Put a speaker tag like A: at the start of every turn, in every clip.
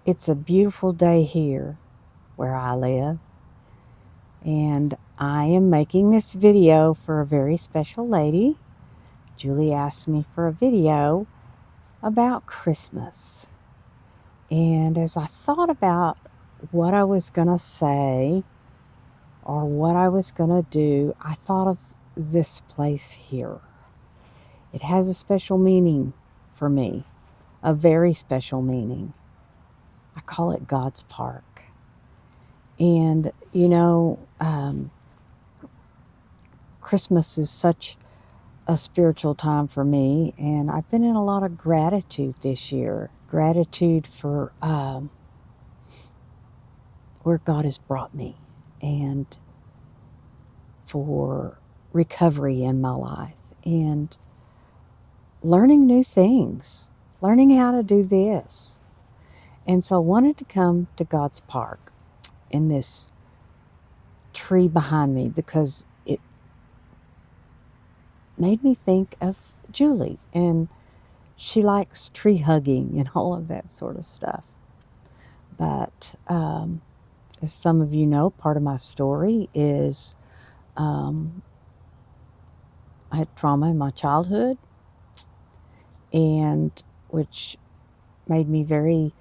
A: It's a beautiful day here where I live, and I am making this video for a very special lady. Julie asked me for a video about Christmas, and as I thought about what I was gonna say or what I was gonna do, I thought of this place here. It has a special meaning for me, a very special meaning. I call it God's Park. And, Christmas is such a spiritual time for me, and I've been in a lot of gratitude this year. Gratitude for where God has brought me, and for recovery in my life, and learning new things, learning how to do this. And so I wanted to come to God's Park in this tree behind me because it made me think of Julie, and she likes tree hugging and all of that sort of stuff. But as some of you know, part of my story is I had trauma in my childhood, and which made me very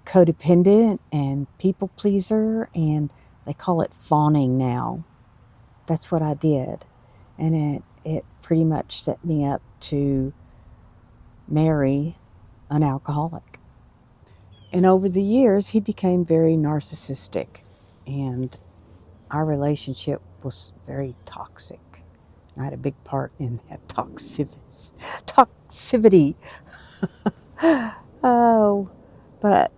A: codependent and people pleaser, and they call it fawning now. That's what I did, and it pretty much set me up to marry an alcoholic. And over the years, he became very narcissistic, and our relationship was very toxic. I had a big part in that toxicity. Oh, but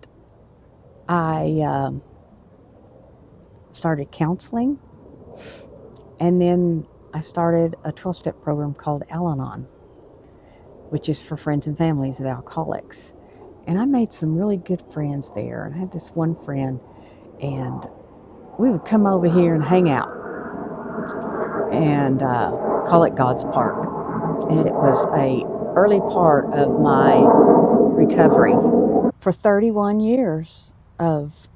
A: I started counseling, and then I started a 12-step program called Al-Anon, which is for friends and families of alcoholics. And I made some really good friends there. And I had this one friend, and we would come over here and hang out and call it God's Park. And it was a early part of my recovery for 31 years of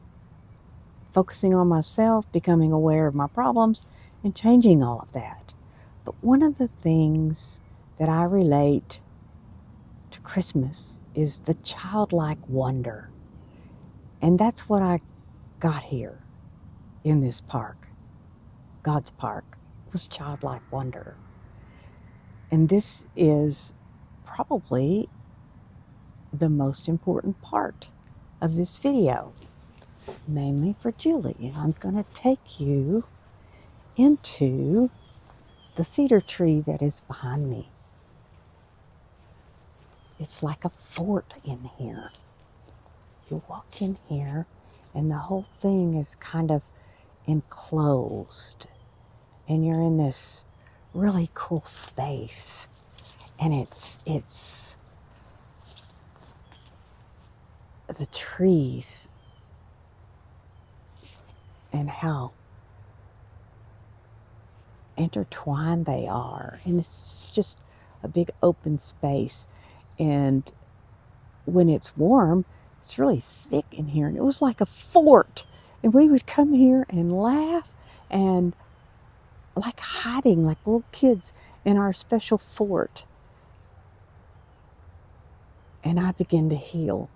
A: focusing on myself, becoming aware of my problems, and changing all of that. But one of the things that I relate to Christmas is the childlike wonder. And that's what I got here in this park. God's Park was childlike wonder. And this is probably the most important part of this video, mainly for Julie. And I'm going to take you into the cedar tree that is behind me. It's like a fort in here. You walk in here, and the whole thing is kind of enclosed, and you're in this really cool space, and it's the trees and how intertwined they are, and it's just a big open space. And when it's warm, it's really thick in here, and it was like a fort. And we would come here and laugh and like hiding like little kids in our special fort. And I began to heal.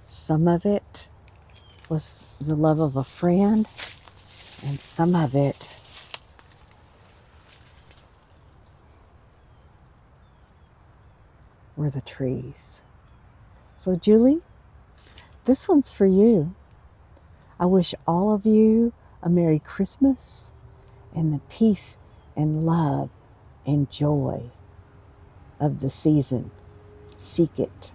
A: Some of it was the love of a friend, and some of it were the trees. So Julie, this one's for you. I wish all of you a Merry Christmas and the peace and love and joy of the season. Seek it.